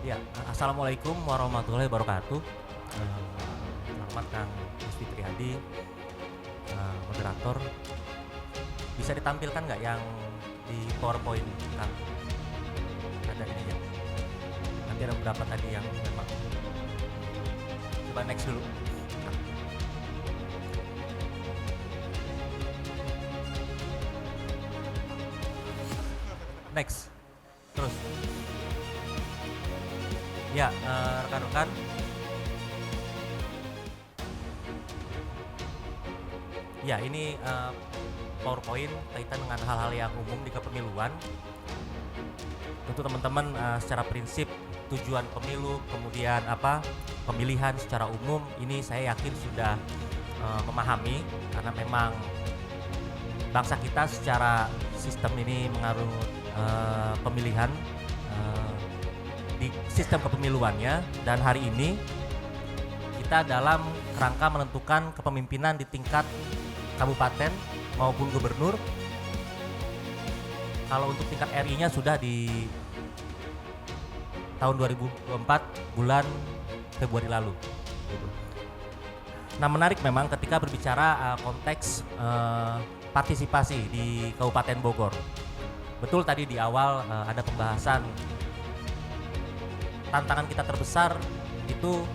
Ya, assalamualaikum warahmatullahi wabarakatuh. Selamat Kang Rizky Triadi, moderator. Bisa ditampilkan nggak yang di PowerPoint, Kang? Ada ini ya. Nanti ada beberapa tadi yang memang. Coba next dulu. Next. Terus. Ya, rekan-rekan. Ya, ini PowerPoint kaitan dengan hal-hal yang umum di kepemiluan. Tentu teman-teman secara prinsip tujuan pemilu, kemudian pemilihan secara umum ini saya yakin sudah memahami karena memang bangsa kita secara sistem ini mengaruh pemilihan di sistem kepemiluannya, dan hari ini kita dalam kerangka menentukan kepemimpinan di tingkat kabupaten maupun gubernur. Kalau untuk tingkat RI-nya sudah di tahun 2024 bulan Februari lalu. Nah, menarik memang ketika berbicara konteks partisipasi di Kabupaten Bogor. Betul tadi di awal ada pembahasan tantangan kita terbesar itu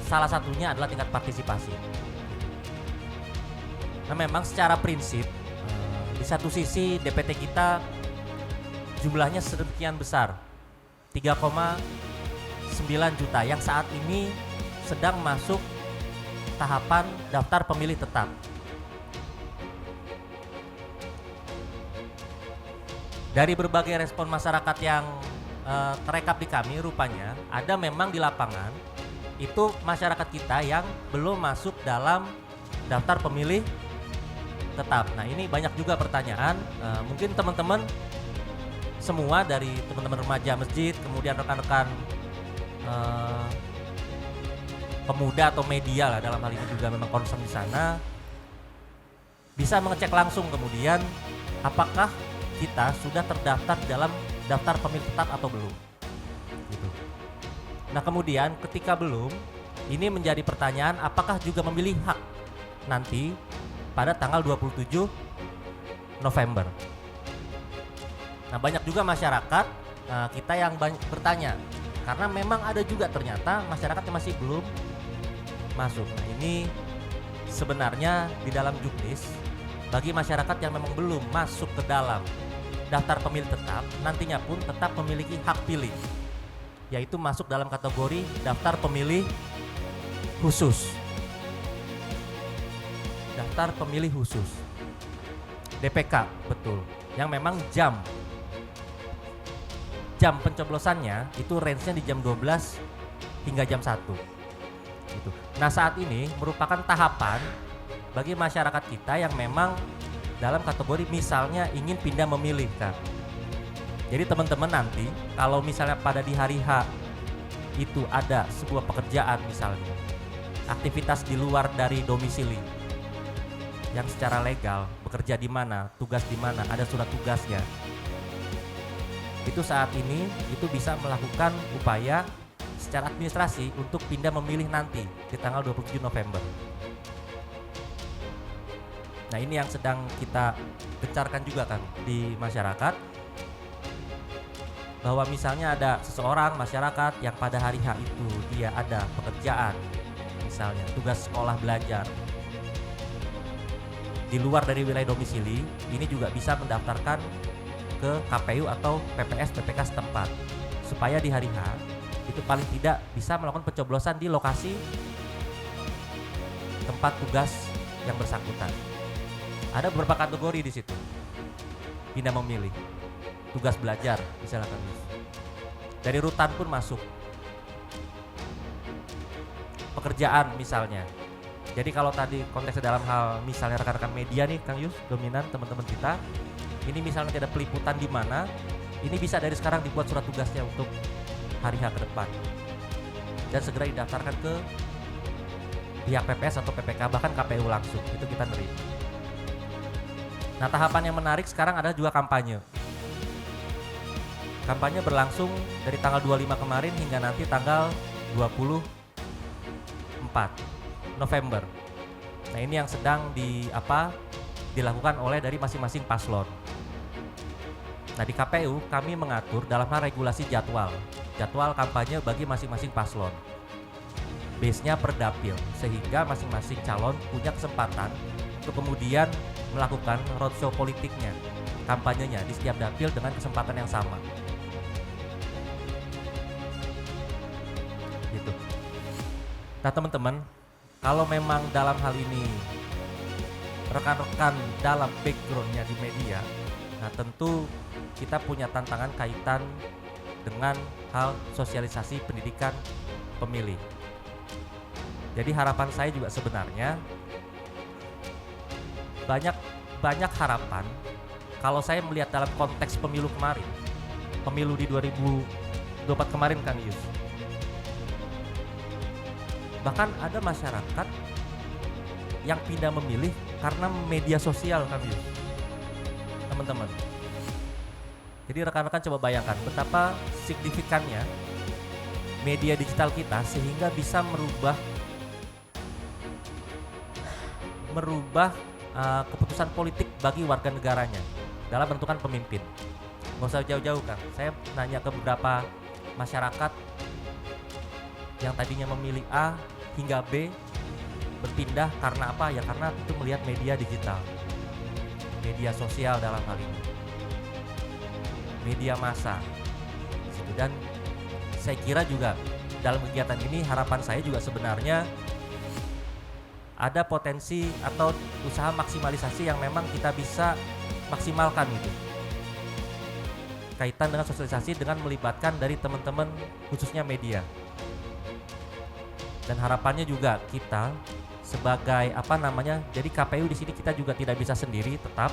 salah satunya adalah tingkat partisipasi. Nah, memang secara prinsip di satu sisi DPT kita jumlahnya sedemikian besar, 3,9 juta yang saat ini sedang masuk tahapan daftar pemilih tetap. Dari berbagai respon masyarakat yang terekap di kami, rupanya ada memang di lapangan itu masyarakat kita yang belum masuk dalam daftar pemilih tetap. Nah, ini banyak juga pertanyaan, mungkin teman-teman semua dari teman-teman remaja masjid, kemudian rekan-rekan pemuda atau media lah dalam hal ini juga memang concern di sana, bisa mengecek langsung kemudian apakah kita sudah terdaftar dalam daftar pemilih tetap atau belum gitu. Nah, kemudian ketika belum, ini menjadi pertanyaan apakah juga memilih hak nanti pada tanggal 27 November. Nah, banyak juga masyarakat kita yang bertanya karena memang ada juga ternyata masyarakat yang masih belum masuk. Nah, ini sebenarnya di dalam juknis bagi masyarakat yang memang belum masuk ke dalam daftar pemilih tetap, nantinya pun tetap memiliki hak pilih, yaitu masuk dalam kategori daftar pemilih khusus. Daftar pemilih khusus DPK, betul, yang memang jam pencoblosannya itu range-nya di jam 12 hingga jam 1 gitu. Nah, saat ini merupakan tahapan bagi masyarakat kita yang memang dalam kategori misalnya ingin pindah memilih, kan. Jadi teman-teman nanti kalau misalnya pada di hari H itu ada sebuah pekerjaan, misalnya aktivitas di luar dari domisili yang secara legal, bekerja di mana, tugas di mana, ada surat tugasnya, itu saat ini itu bisa melakukan upaya secara administrasi untuk pindah memilih nanti di tanggal 27 November. Nah, ini yang sedang kita gencarkan juga, kan, di masyarakat, bahwa misalnya ada seseorang masyarakat yang pada hari H itu dia ada pekerjaan, misalnya tugas sekolah belajar di luar dari wilayah domisili, ini juga bisa mendaftarkan ke KPU atau PPS PPK setempat supaya di hari H itu paling tidak bisa melakukan pencoblosan di lokasi tempat tugas yang bersangkutan. Ada beberapa kategori di situ. Pindah memilih, tugas belajar, misalnya, dari rutan pun masuk. Pekerjaan misalnya. Jadi kalau tadi konteksnya dalam hal misalnya rekan-rekan media nih, Kang Yus, dominan teman-teman kita, ini misalnya tidak peliputan di mana, ini bisa dari sekarang dibuat surat tugasnya untuk hari H ke depan dan segera didaftarkan ke pihak PPS atau PPK, bahkan KPU langsung, itu kita nerima. Nah, tahapan yang menarik sekarang adalah juga kampanye. Kampanye berlangsung dari tanggal 25 kemarin hingga nanti tanggal 24 November. Nah, ini yang sedang dilakukan oleh dari masing-masing paslon. Nah, di KPU kami mengatur dalam hal regulasi jadwal kampanye bagi masing-masing paslon. Base-nya per dapil, sehingga masing-masing calon punya kesempatan untuk kemudian melakukan roadshow politiknya, kampanyenya di setiap dapil dengan kesempatan yang sama. Gitu. Nah, teman-teman, kalau memang dalam hal ini rekan-rekan dalam background-nya di media, nah tentu kita punya tantangan kaitan dengan hal sosialisasi pendidikan pemilih. Jadi harapan saya juga sebenarnya banyak harapan kalau saya melihat dalam konteks pemilu kemarin, pemilu di 2024 kemarin, Kang Yus. Bahkan ada masyarakat yang pindah memilih karena media sosial, Kang Yus. Teman-teman. Jadi rekan-rekan coba bayangkan betapa signifikannya media digital kita sehingga bisa merubah keputusan politik bagi warga negaranya dalam menentukan pemimpin. Nggak usah jauh-jauh, Kang. Saya nanya ke beberapa masyarakat yang tadinya memilih A hingga B berpindah karena apa? Ya karena itu melihat media digital, media sosial dalam hal ini, media massa. Dan saya kira juga dalam kegiatan ini harapan saya juga sebenarnya ada potensi atau usaha maksimalisasi yang memang kita bisa maksimalkan gitu. Kaitan dengan sosialisasi dengan melibatkan dari teman-teman khususnya media. Dan harapannya juga kita sebagai jadi KPU di sini kita juga tidak bisa sendiri tetap.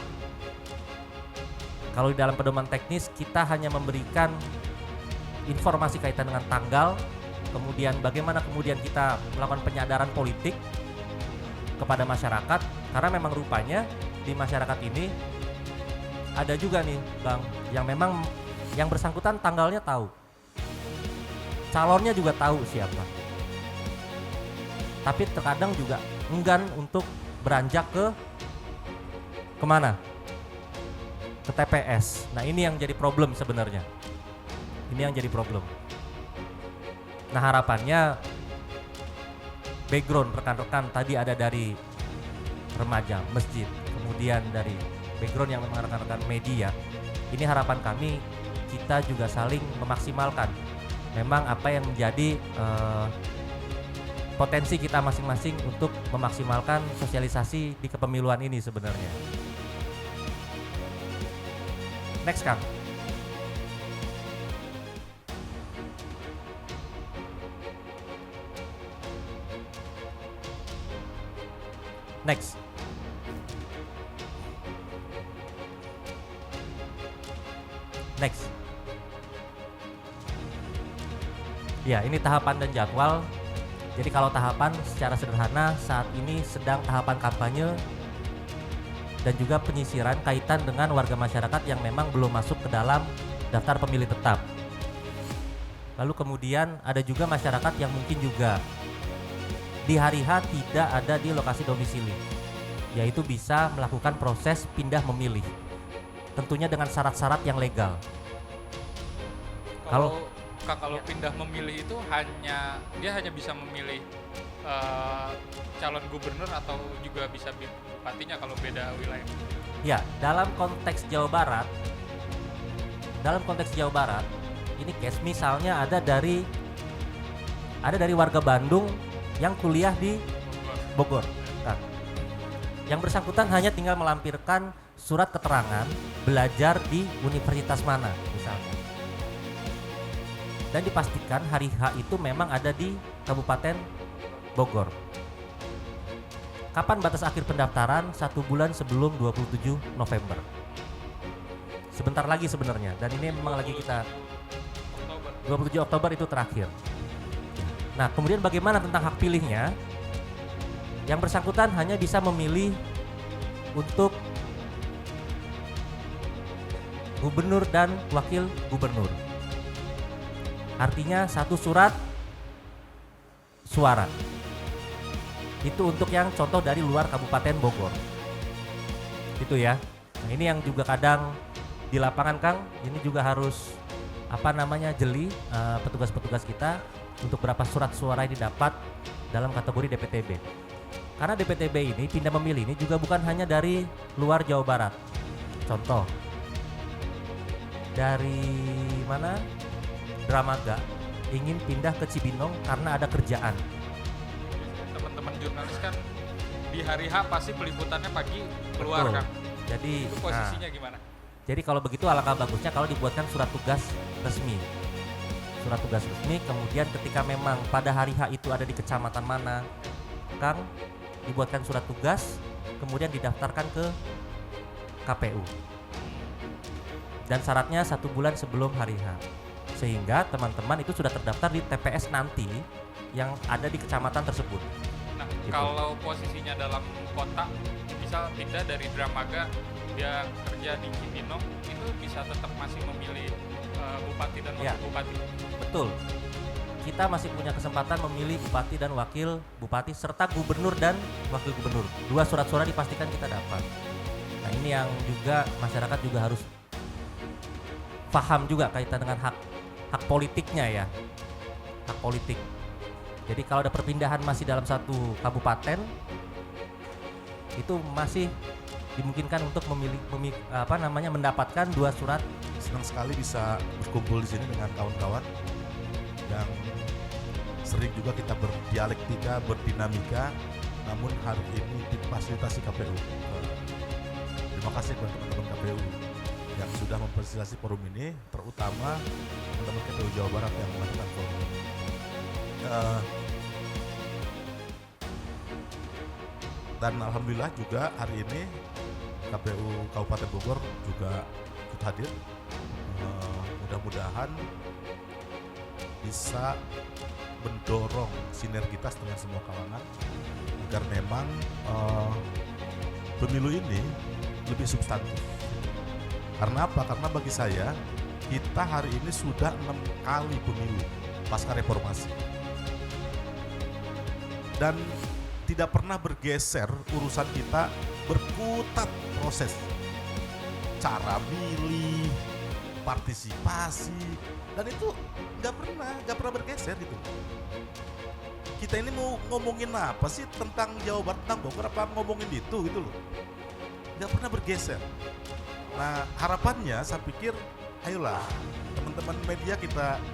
Kalau di dalam pedoman teknis kita hanya memberikan informasi kaitan dengan tanggal, kemudian bagaimana kemudian kita melakukan penyadaran politik kepada masyarakat, karena memang rupanya di masyarakat ini ada juga nih Bang yang memang yang bersangkutan tanggalnya tahu, calonnya juga tahu siapa, tapi terkadang juga enggan untuk beranjak kemana? Ke TPS. Nah, ini yang jadi problem sebenarnya. Ini yang jadi problem. Nah, harapannya background rekan-rekan tadi ada dari remaja, masjid, kemudian dari background yang memang rekan-rekan media. Ini harapan kami kita juga saling memaksimalkan memang apa yang menjadi potensi kita masing-masing untuk memaksimalkan sosialisasi di kepemiluan ini sebenarnya. Next, Kang. Next. Ya, ini tahapan dan jadwal. Jadi kalau tahapan secara sederhana saat ini sedang tahapan kampanye dan juga penyisiran kaitan dengan warga masyarakat yang memang belum masuk ke dalam daftar pemilih tetap. Lalu kemudian ada juga masyarakat yang mungkin juga di hari H tidak ada di lokasi domisili, yaitu bisa melakukan proses pindah memilih, tentunya dengan syarat-syarat yang legal. Kalau pindah memilih itu dia hanya bisa memilih calon gubernur atau juga bisa bupatinya kalau beda wilayah? Ya, dalam konteks Jawa Barat, ini case misalnya ada dari warga Bandung yang kuliah di Bogor. Nah, yang bersangkutan hanya tinggal melampirkan surat keterangan belajar di universitas mana misalnya. Dan dipastikan hari H itu memang ada di Kabupaten Bogor. Kapan batas akhir pendaftaran? 1 bulan sebelum 27 November. Sebentar lagi sebenarnya, dan ini memang lagi kita 27 Oktober itu terakhir. Nah, kemudian bagaimana tentang hak pilihnya? Yang bersangkutan hanya bisa memilih untuk gubernur dan wakil gubernur. Artinya satu surat suara. Itu untuk yang contoh dari luar Kabupaten Bogor. Itu ya. Nah, ini yang juga kadang di lapangan Kang, ini juga harus jeli petugas-petugas kita untuk berapa surat suara yang didapat dalam kategori DPTB. Karena DPTB ini pindah memilih ini juga bukan hanya dari luar Jawa Barat. Contoh dari mana? Dramaga ingin pindah ke Cibinong karena ada kerjaan. Teman-teman jurnalis kan di hari H pasti peliputannya pagi keluar. Betul. Kan. Jadi itu posisinya gimana? Jadi kalau begitu alangkah bagusnya kalau dibuatkan surat tugas resmi. Surat tugas resmi, kemudian ketika memang pada hari H itu ada di kecamatan mana, Kang, dibuatkan surat tugas, kemudian didaftarkan ke KPU. Dan syaratnya 1 bulan sebelum hari H. Sehingga teman-teman itu sudah terdaftar di TPS nanti yang ada di kecamatan tersebut. Nah, Gitu. kalau posisinya dalam kota, misal pindah dari Dramaga, dia kerja di Cibinong, itu bisa tetap masih memilih bupati dan wakil Ya. bupati. Betul. Kita masih punya kesempatan memilih bupati dan wakil bupati serta gubernur dan wakil gubernur. 2 surat suara dipastikan kita dapat. Nah, ini yang juga masyarakat juga harus paham juga kaitan dengan hak politiknya ya. Hak politik. Jadi kalau ada perpindahan masih dalam satu kabupaten, itu masih dimungkinkan untuk mendapatkan 2 surat. Senang sekali bisa berkumpul di sini dengan kawan-kawan yang sering juga kita berdialektika, berdinamika, namun hari ini difasilitasi KPU. Terima kasih kepada teman-teman KPU yang sudah memfasilitasi forum ini, terutama teman-teman KPU Jawa Barat yang melakukan forum ini. Dan alhamdulillah juga hari ini KPU Kabupaten Bogor juga ikut hadir. Mudah-mudahan bisa mendorong sinergitas dengan semua kalangan agar memang pemilu ini lebih substantif. Karena apa? Karena bagi saya kita hari ini sudah 6 kali pemilu pasca reformasi dan tidak pernah bergeser urusan kita berkutat proses cara milih, partisipasi, dan itu nggak pernah bergeser gitu. Kita ini mau ngomongin apa sih tentang Jawa Barat, tentang Bogor, apa ngomongin itu gitu loh, nggak pernah bergeser. Nah harapannya saya pikir ayolah teman-teman media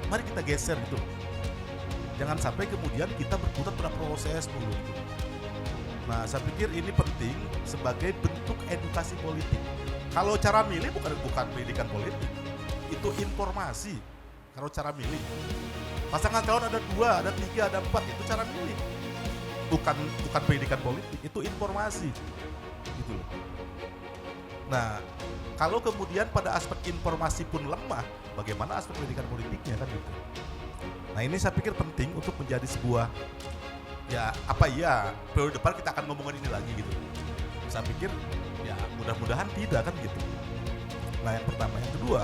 mari kita geser gitu loh. Jangan sampai kemudian kita berkutat pada proses dulu gitu. Nah saya pikir ini penting sebagai bentuk edukasi politik. Kalau cara milih bukan pendidikan politik, itu informasi. Kalau cara milih, pasangan calon ada 2, ada 3, ada 4, itu cara milih. Bukan pendidikan politik, itu informasi. Gitu loh. Nah, kalau kemudian pada aspek informasi pun lemah, bagaimana aspek pendidikan politiknya kan gitu. Nah ini saya pikir penting untuk menjadi sebuah periode depan kita akan ngomongin ini lagi gitu. Saya pikir ya mudah-mudahan tidak kan gitu. Nah yang pertama, yang kedua,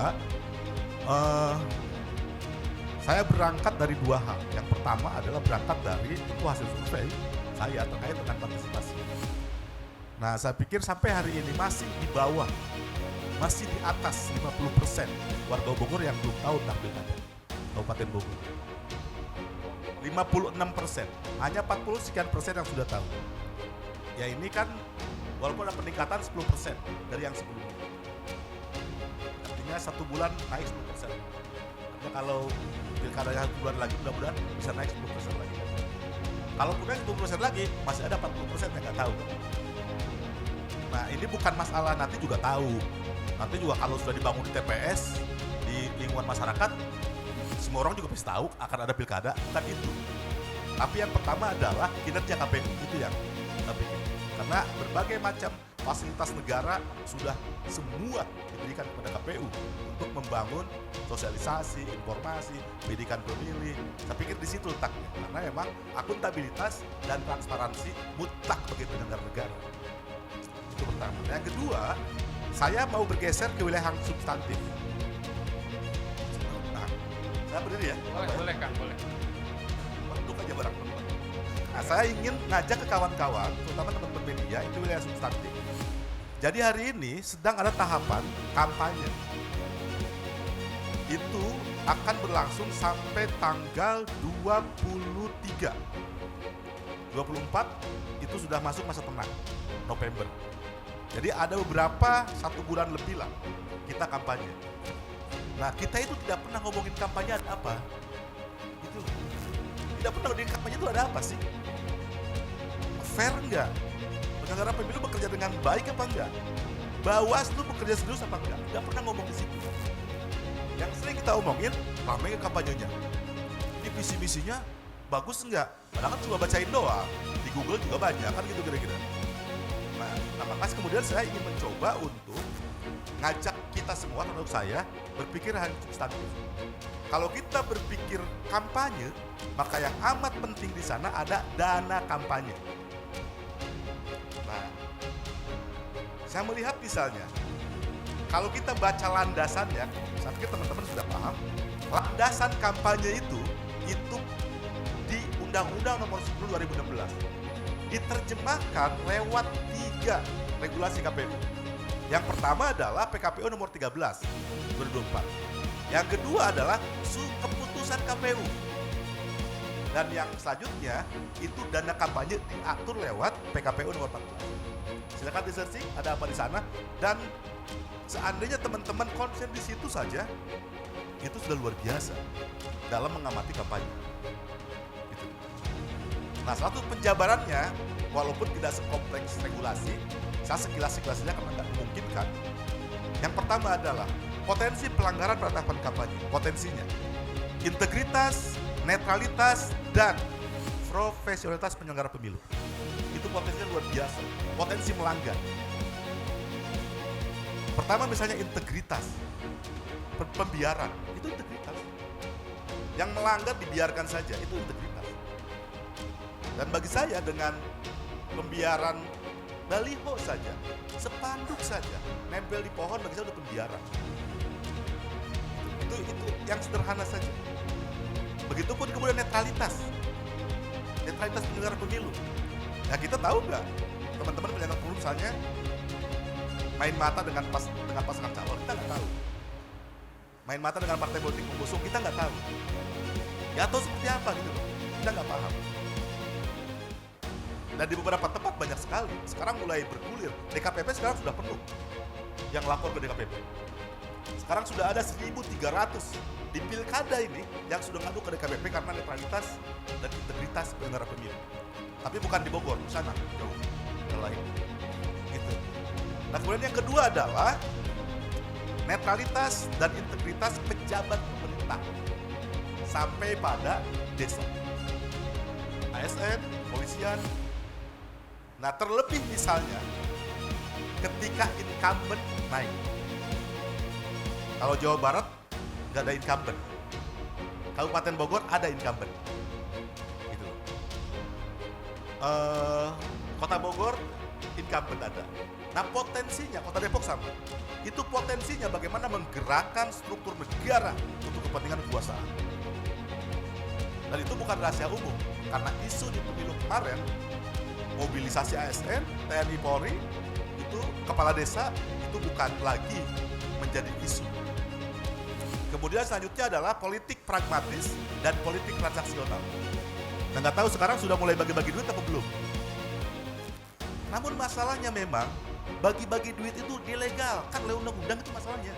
saya berangkat dari 2 hal. Yang pertama adalah berangkat dari itu hasil survei saya terkait dengan partisipasi. Nah saya pikir sampai hari ini masih di bawah, masih di atas 50% warga Bogor yang belum tahu tentang pilkada Kabupaten Bogor. 56%, hanya 40 sekian persen yang sudah tahu. Ya ini kan walaupun ada peningkatan 10% dari yang sebelumnya. Artinya 1 bulan naik 10%. Artinya kalau pilkadanya 1 bulan lagi mudah-mudahan bisa naik 10% lagi. Kalau naik 10% lagi masih ada 40% yang nggak tahu. Nah ini bukan masalah nanti juga tahu. Nanti juga kalau sudah dibangun di TPS, di lingkungan masyarakat, semua orang juga pasti tahu akan ada pilkada, bukan itu. Tapi yang pertama adalah kinerja KPU, itu yang kita pikir. Karena berbagai macam fasilitas negara sudah semua diberikan kepada KPU untuk membangun sosialisasi, informasi, pendidikan pemilih. Saya pikir di situ letaknya. Karena memang akuntabilitas dan transparansi mutlak bagi penyelenggara negara. Itu pertama. Yang kedua, saya mau bergeser ke wilayah yang substantif. Nah, saya berdiri ya. Boleh Kang, boleh. Untuk aja barang teman. Nah, saya ingin ngajak ke kawan-kawan, terutama teman-teman media, itu wilayah substantif. Jadi hari ini sedang ada tahapan kampanye. Itu akan berlangsung sampai tanggal 23. 24 itu sudah masuk masa tenang, November. Jadi ada beberapa 1 bulan lebih lah kita kampanye. Nah, kita itu tidak pernah ngomongin kampanye ada apa. Itu tidak pernah ngomongin kampanye itu ada apa sih? Fair enggak? Penyelenggara pemilu bekerja dengan baik apa enggak? Bawaslu bekerja serius apa enggak? Tidak pernah ngomong di situ. Yang sering kita omongin, ramai kampanyenya. Ini visi-misinya bagus enggak? Padahal kan cuma bacain doang. Di Google juga banyak, kan gitu kira-kira. Nah, makanya kemudian saya ingin mencoba untuk ngajak kita semua, termasuk saya, berpikir hal substantif. Kalau kita berpikir kampanye, maka yang amat penting di sana ada dana kampanye. Nah, saya melihat misalnya, kalau kita baca landasannya, saya pikir teman-teman sudah paham, landasan kampanye itu di Undang-Undang Nomor 10 2016 diterjemahkan lewat 3 regulasi KPU. Yang pertama adalah PKPU Nomor 13 2024. Yang kedua adalah keputusan KPU. Dan yang selanjutnya itu dana kampanye diatur lewat PKPU Nomor 14. Silakan di-searching ada apa di sana, dan seandainya teman-teman konsen di situ saja, itu sudah luar biasa dalam mengamati kampanye. Gitu. Nah, satu penjabarannya, walaupun tidak sekompleks regulasi, saya sekilas-sekilasnya karena nggak memungkinkan. Yang pertama adalah potensi pelanggaran pada tahapan kampanye. Potensinya, integritas, netralitas, dan profesionalitas penyelenggara pemilu. Itu potensinya luar biasa, potensi melanggar. Pertama misalnya integritas, pembiaran, itu integritas. Yang melanggar dibiarkan saja, itu integritas. Dan bagi saya dengan pembiaran baliho saja, spanduk saja, nempel di pohon, bagi saya udah pembiaran. Itu yang sederhana saja. Begitupun kemudian netralitas penyelenggara pemilu. Nah, kita tahu nggak, teman-teman penyelenggara pemilu misalnya main mata dengan pasangan calon, kita nggak tahu. Main mata dengan partai politik pengusung, kita nggak tahu. Ya atau seperti apa gitu, kita nggak paham. Dan di beberapa tempat banyak sekali. Sekarang mulai bergulir. DKPP sekarang sudah penuh yang lapor ke DKPP. Sekarang sudah ada 1.300 di pilkada ini yang sudah ngadu ke DKPP karena netralitas dan integritas penyelenggara pemilu. Tapi bukan di Bogor, di sana jauh, yang lain. Gitu. Nah, kemudian yang kedua adalah netralitas dan integritas pejabat pemerintah sampai pada desa, ASN, polisian. Nah, terlebih misalnya ketika incumbent naik. Kalau Jawa Barat nggak ada incumbent, Kabupaten Bogor ada incumbent. Gitu. Kota Bogor incumbent ada. Nah, potensinya, Kota Depok sama. Itu potensinya bagaimana menggerakkan struktur negara untuk kepentingan kekuasaan. Dan itu bukan rahasia umum, karena isu di pemilu kemarin, mobilisasi ASN, TNI Polri, itu kepala desa, itu bukan lagi menjadi isu. Kemudian selanjutnya adalah politik pragmatis dan politik transaksional. Nah, nggak tahu sekarang sudah mulai bagi-bagi duit apa belum. Namun masalahnya memang bagi-bagi duit itu ilegal, kan oleh undang-undang itu masalahnya.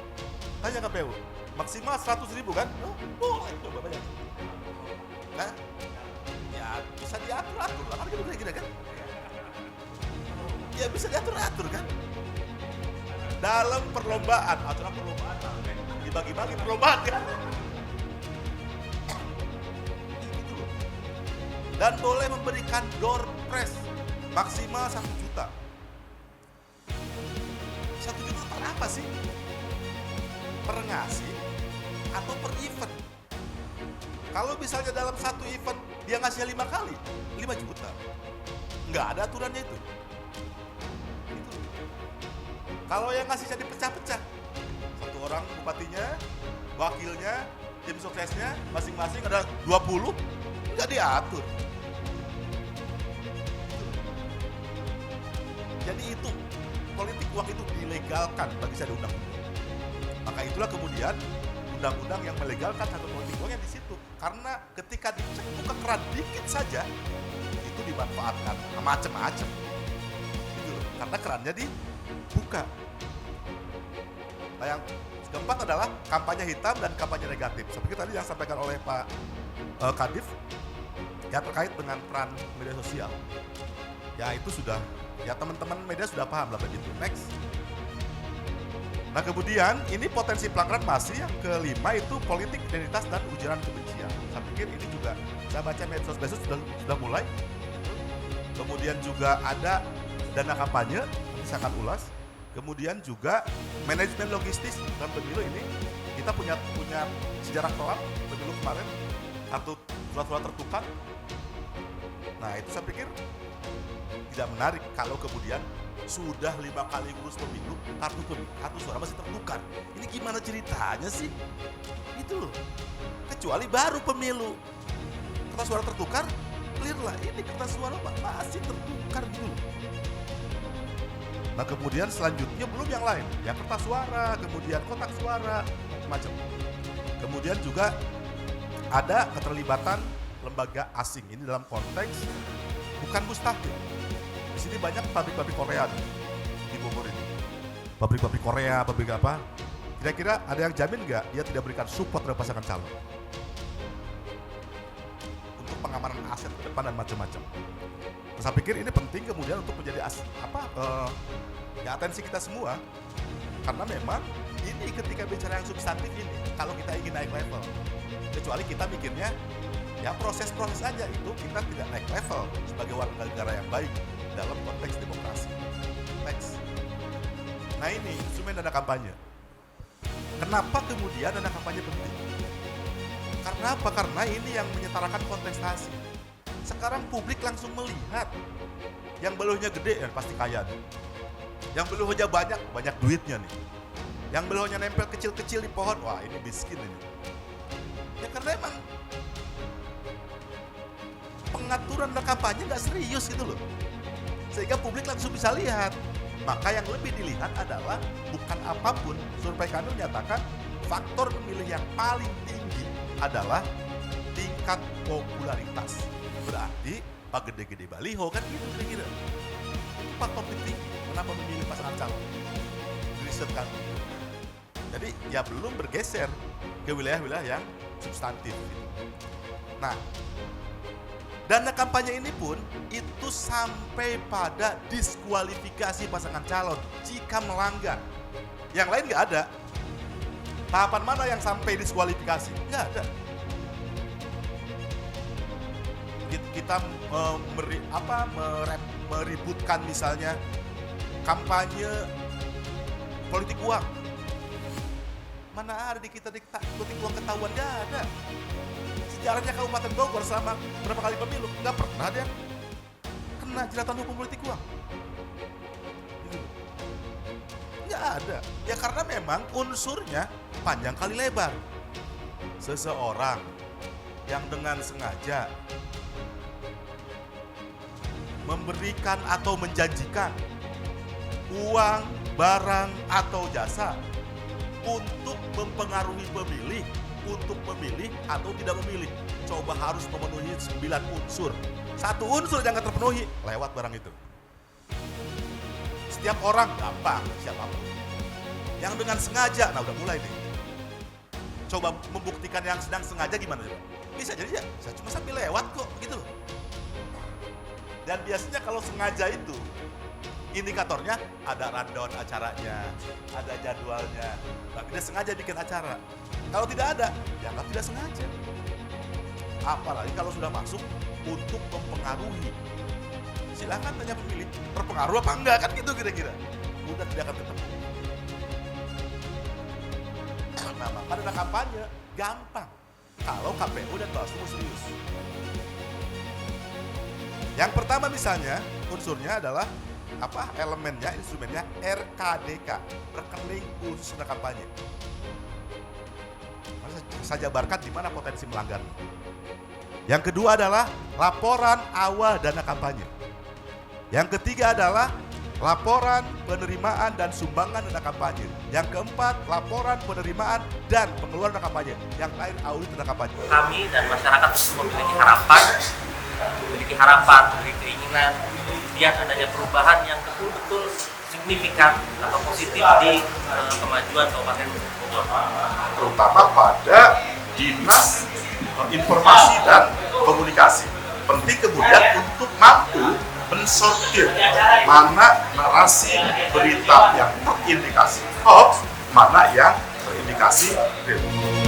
Tanya KPU, maksimal 100.000 kan? Oh, boleh, coba bayar. Nah, ya bisa diatur-atur lah, kan gitu kan? Ya bisa diatur-atur kan? Dalam perlombaan, aturan perlombaan dibagi-bagi perlombaan kan? Gitu loh. Dan boleh memberikan door prize maksimal 1 juta. 1 juta per apa sih? Per ngasih atau per event? Kalau misalnya dalam satu event dia ngasih 5 kali, 5 juta. Nggak ada aturannya itu. Kalau yang ngasihnya dipecah-pecah, satu orang bupatinya, wakilnya, tim suksesnya, masing-masing ada 20, nggak diatur. Jadi itu, politik uang itu dilegalkan bagi saya di undang-undang. Maka itulah kemudian undang-undang yang melegalkan satu politik uang yang di situ. Karena ketika dicek buka keran dikit saja, itu dimanfaatkan macam-macam. Gitu loh. Karena kerannya dibuka. Nah, yang keempat adalah kampanye hitam dan kampanye negatif. Seperti tadi yang disampaikan oleh Pak Kadif, ya terkait dengan peran media sosial. Ya itu sudah, ya teman-teman media sudah paham lah begitu. Next. Nah kemudian ini potensi pelanggaran masih yang kelima itu politik identitas dan ujaran kebencian. Saya pikir ini juga saya baca medsos sudah mulai. Kemudian juga ada dana kampanye, nanti saya akan ulas. Kemudian juga manajemen logistis dan pemilu ini kita punya sejarah kelam pemilu kemarin, kartu surat-surat tertukar. Nah itu saya pikir tidak menarik kalau kemudian sudah 5 kali ngurus pemilu, kartu suara masih tertukar. Ini gimana ceritanya sih? Itu loh. Kecuali baru pemilu, kertas suara tertukar, clear lah. Ini kertas suara masih tertukar gitu loh. Nah kemudian selanjutnya belum yang lain, ya kertas suara, kemudian kotak suara, macam-macam. Kemudian juga ada keterlibatan lembaga asing. Ini dalam konteks bukan mustahil. Di sini banyak pabrik-pabrik Korea di Bogor ini. Pabrik-pabrik Korea, pabrik apa? Kira-kira ada yang jamin nggak dia tidak berikan support terhadap pasangan calon? Untuk pengamanan aset ke depan dan macam-macam. Saya pikir ini penting kemudian untuk menjadi ya atensi kita semua. Karena memang ini ketika bicara yang substantif ini, kalau kita ingin naik level, kecuali kita mikirnya ya proses-proses aja itu kita tidak naik level sebagai warga negara yang baik dalam konteks demokrasi. Next. Nah ini instrumen dana kampanye. Kenapa kemudian dana kampanye penting? Karena apa? Karena ini yang menyetarakan kontestasi. Sekarang publik langsung melihat yang beluhnya gede ya pasti kaya nih. Yang beluhnya banyak duitnya nih. Yang beluhnya nempel kecil-kecil di pohon, wah ini miskin ini. Ya karena emang pengaturan dana kampanye nggak serius gitu loh. Sehingga publik langsung bisa lihat. Maka yang lebih dilihat adalah bukan apapun, survei kami menyatakan faktor pemilih yang paling tinggi adalah tingkat popularitas. Berarti pak gede-gede baliho kan gitu kira-kira. Itu faktor tinggi kenapa memilih pasangan calon. Riset kan. Jadi ya belum bergeser ke wilayah-wilayah yang substantif. Nah, dana kampanye ini pun itu sampai pada diskualifikasi pasangan calon jika melanggar. Yang lain nggak ada. Tahapan mana yang sampai diskualifikasi? Nggak ada. Kita meributkan misalnya kampanye politik uang. Mana ada di kita politik uang ketahuan? Nggak ada. Sejarahnya Kabupaten Bogor selama berapa kali pemilu nggak pernah dia kena jeratan hukum politik uang. Nggak ada. Ya karena memang unsurnya panjang kali lebar. Seseorang yang dengan sengaja memberikan atau menjanjikan uang, barang, atau jasa untuk mempengaruhi pemilih untuk memilih atau tidak memilih. Coba harus memenuhi 9 unsur. Satu unsur jangan terpenuhi, lewat barang itu. Setiap orang gampang, siapapun. Yang dengan sengaja, nah udah mulai nih. Coba membuktikan yang sedang sengaja gimana? Bisa jadi ya, saya cuma sambil lewat kok, gitu loh. Dan biasanya kalau sengaja itu, indikatornya ada rundown acaranya, ada jadwalnya. Tapi dia sengaja bikin acara. Kalau tidak ada, dianggap tidak sengaja. Apalagi kalau sudah masuk untuk mempengaruhi. Silakan tanya pemilih, berpengaruh apa enggak kan gitu kira-kira. Udah tidak akan ketemu. Nah, maka dana kampanye gampang kalau KPU dan Bawaslu serius. Yang pertama misalnya unsurnya adalah elemennya, instrumennya RKDK, rekening khusus dana kampanye. Saya jabarkan di mana potensi melanggarnya. Yang kedua adalah laporan awal dana kampanye. Yang ketiga adalah laporan penerimaan dan sumbangan dana kampanye. Yang keempat, laporan penerimaan dan pengeluaran dana kampanye. Yang lain audit dana kampanye. Kami dan masyarakat memiliki harapan, memiliki keinginan biar adanya perubahan yang betul-betul signifikan atau positif di kemajuan Kabupaten Bogor. Terutama pada Dinas Informasi dan Komunikasi. Penting kemudian untuk mampu mensortir mana narasi berita yang terindikasi hoax, mana yang terindikasi real.